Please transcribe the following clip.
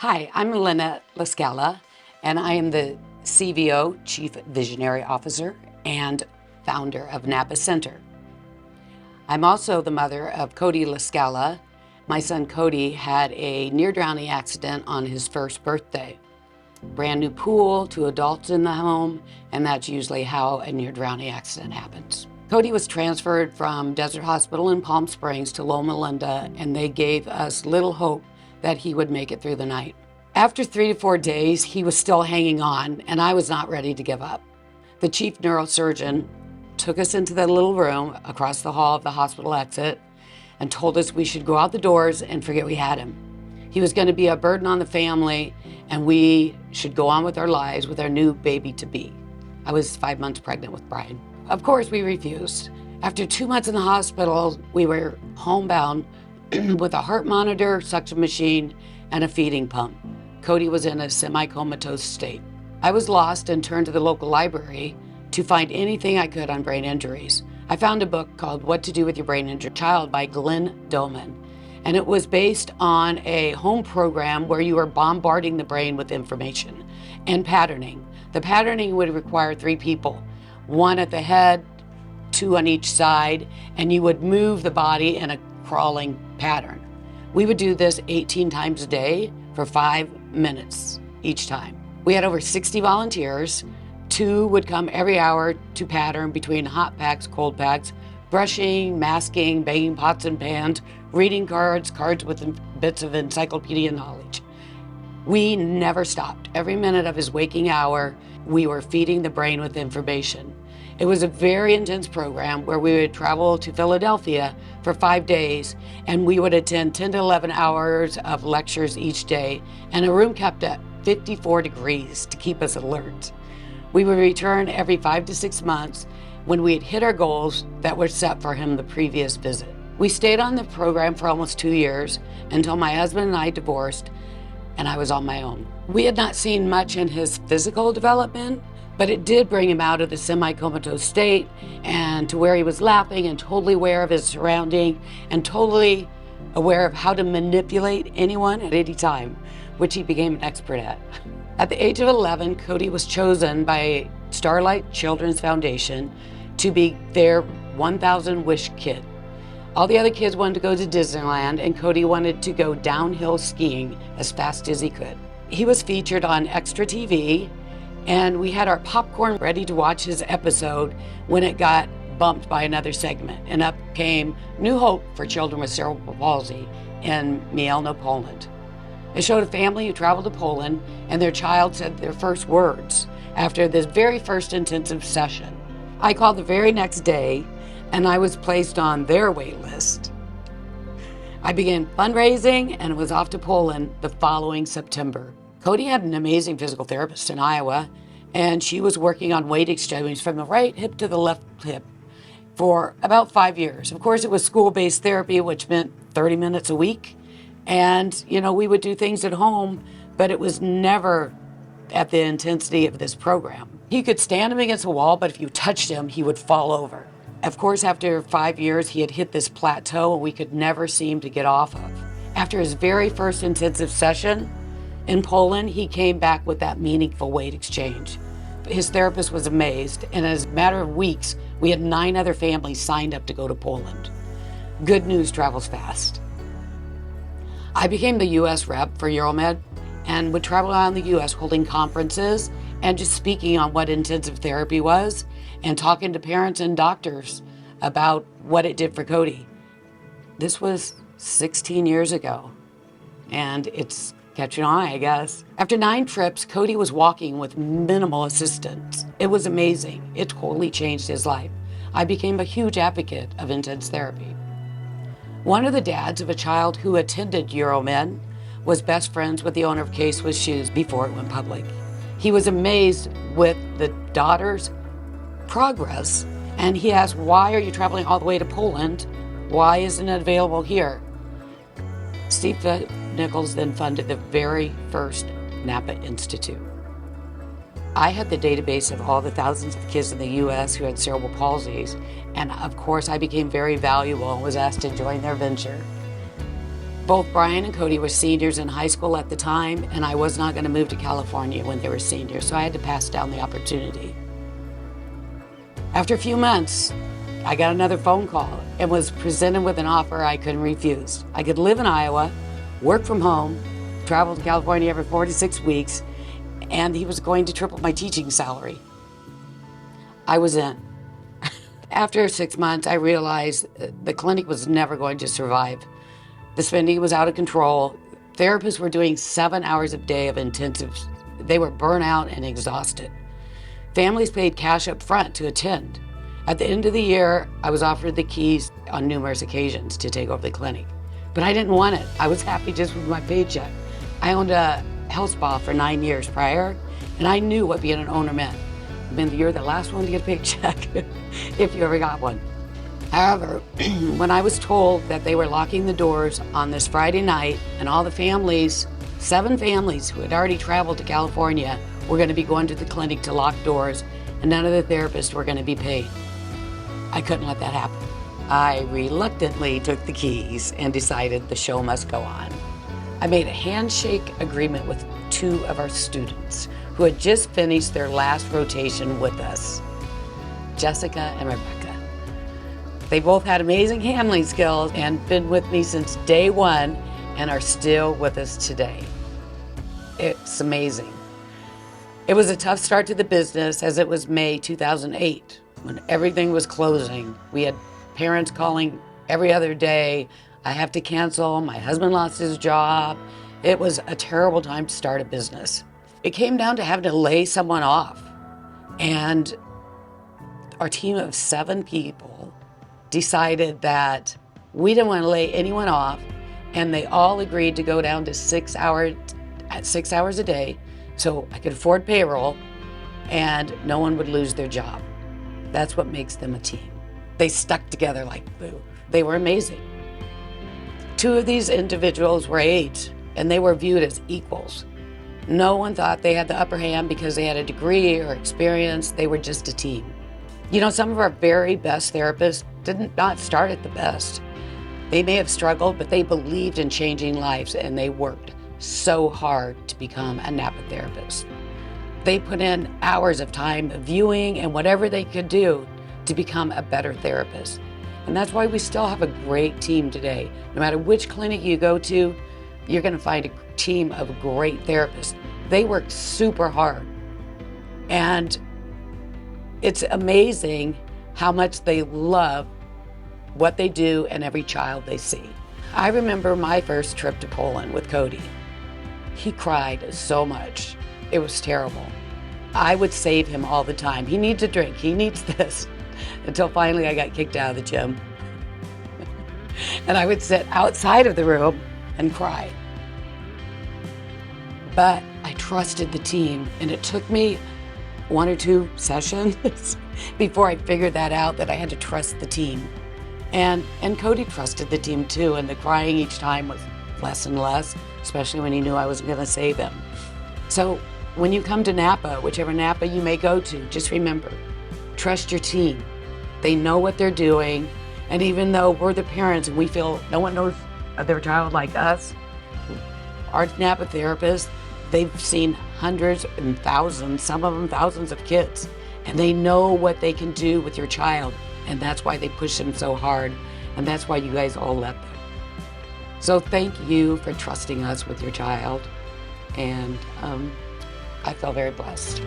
Hi, I'm Lynette Lascala, and I am the CVO, Chief Visionary Officer, and founder of NAPA Center. I'm also the mother of Cody Lascala. My son Cody had a near-drowning accident on his first birthday. Brand new pool, 2 adults in the home, and that's usually how a near-drowning accident happens. Cody was transferred from Desert Hospital in Palm Springs to Loma Linda, and they gave us little hope that he would make it through the night. After 3 to 4 days, he was still hanging on, and I was not ready to give up. The chief neurosurgeon took us into the little room across the hall of the hospital exit and told us we should go out the doors and forget we had him. He was going to be a burden on the family, and we should go on with our lives with our new baby-to-be. I was 5 months pregnant with Brian. Of course, we refused. After 2 months in the hospital, we were homebound with a heart monitor, suction machine, and a feeding pump. Cody was in a semi-comatose state. I was lost and turned to the local library to find anything I could on brain injuries. I found a book called What to Do with Your Brain Injured Child by Glenn Doman. And it was based on a home program where you were bombarding the brain with information and patterning. The patterning would require 3 people, 1 at the head, 2 on each side, and you would move the body in a crawling pattern. We would do this 18 times a day for 5 minutes each time. We had over 60 volunteers. 2 would come every hour to pattern between hot packs, cold packs, brushing, masking, banging pots and pans, reading cards with bits of encyclopedia knowledge. We never stopped. Every minute of his waking hour, we were feeding the brain with information. It was a very intense program where we would travel to Philadelphia for 5 days, and we would attend 10 to 11 hours of lectures each day, and a room kept at 54 degrees to keep us alert. We would return every 5 to 6 months when we had hit our goals that were set for him the previous visit. We stayed on the program for almost 2 years until my husband and I divorced and I was on my own. We had not seen much in his physical development, but it did bring him out of the semi-comatose state and to where he was laughing and totally aware of his surrounding and totally aware of how to manipulate anyone at any time, which he became an expert at. At the age of 11, Cody was chosen by Starlight Children's Foundation to be their 1,000 Wish Kid. All the other kids wanted to go to Disneyland, and Cody wanted to go downhill skiing as fast as he could. He was featured on Extra TV, and we had our popcorn ready to watch his episode when it got bumped by another segment, and up came New Hope for Children with Cerebral Palsy in Mielno, Poland. It showed a family who traveled to Poland, and their child said their first words after this very first intensive session. I called the very next day, and I was placed on their wait list. I began fundraising and was off to Poland the following September. Cody had an amazing physical therapist in Iowa, and she was working on weight exchange from the right hip to the left hip for about 5 years. Of course, it was school-based therapy, which meant 30 minutes a week. And, we would do things at home, but it was never at the intensity of this program. He could stand him against a wall, but if you touched him, he would fall over. Of course, after 5 years, he had hit this plateau and we could never seem to get off of. After his very first intensive session in Poland, he came back with that meaningful weight exchange. His therapist was amazed, and as a matter of weeks, we had 9 other families signed up to go to Poland. Good news travels fast. I became the U.S. rep for Euromed and would travel around the U.S. holding conferences and just speaking on what intensive therapy was and talking to parents and doctors about what it did for Cody. This was 16 years ago, and it's catching on, I guess. After 9 trips, Cody was walking with minimal assistance. It was amazing. It totally changed his life. I became a huge advocate of intense therapy. One of the dads of a child who attended Euromed was best friends with the owner of Case with Shoes before it went public. He was amazed with the daughter's progress, and he asked, why are you traveling all the way to Poland? Why isn't it available here? Steve Nichols then funded the very first NAPA Institute. I had the database of all the thousands of kids in the U.S. who had cerebral palsies, and of course I became very valuable and was asked to join their venture. Both Brian and Cody were seniors in high school at the time, and I was not going to move to California when they were seniors, so I had to pass down the opportunity. After a few months, I got another phone call and was presented with an offer I couldn't refuse. I could live in Iowa, work from home, travel to California every 4 to 6 weeks, and he was going to triple my teaching salary. I was in. After 6 months, I realized the clinic was never going to survive. The spending was out of control. Therapists were doing 7 hours a day of intensives. They were burnt out and exhausted. Families paid cash up front to attend. At the end of the year, I was offered the keys on numerous occasions to take over the clinic. But I didn't want it. I was happy just with my paycheck. I owned a health spa for 9 years prior, and I knew what being an owner meant. You're the last one to get a paycheck, if you ever got one. However, when I was told that they were locking the doors on this Friday night and all the families, 7 families who had already traveled to California, were going to be going to the clinic to lock doors and none of the therapists were going to be paid, I couldn't let that happen. I reluctantly took the keys and decided the show must go on. I made a handshake agreement with 2 of our students who had just finished their last rotation with us, Jessica and Rebecca. They both had amazing handling skills and been with me since day one and are still with us today. It's amazing. It was a tough start to the business as it was May 2008 when everything was closing. We had parents calling every other day, I have to cancel, my husband lost his job. It was a terrible time to start a business. It came down to having to lay someone off. And our team of 7 people decided that we didn't want to lay anyone off, and they all agreed to go down to 6 hours a day so I could afford payroll and no one would lose their job. That's what makes them a team. They stuck together like glue. They were amazing. 2 of these individuals were 8 and they were viewed as equals. No one thought they had the upper hand because they had a degree or experience. They were just a team. You know, some of our very best therapists did not start at the best. They may have struggled, but they believed in changing lives and they worked so hard to become a NAPA therapist. They put in hours of time viewing and whatever they could do to become a better therapist. And that's why we still have a great team today. No matter which clinic you go to, you're going to find a team of great therapists. They work super hard. And it's amazing how much they love what they do and every child they see. I remember my first trip to Poland with Cody. He cried so much. It was terrible. I would save him all the time. He needs a drink. He needs this. Until finally I got kicked out of the gym. And I would sit outside of the room and cry. But I trusted the team, and it took me 1 or 2 sessions before I figured that out, that I had to trust the team. And Cody trusted the team too, and the crying each time was less and less, especially when he knew I wasn't going to save him. So when you come to NAPA, whichever NAPA you may go to, just remember, trust your team. They know what they're doing, and even though we're the parents and we feel no one knows their child like us, our NAPA therapists, they've seen hundreds and thousands, some of them thousands of kids, and they know what they can do with your child, and that's why they push them so hard, and that's why you guys all let them. So thank you for trusting us with your child, and I feel very blessed.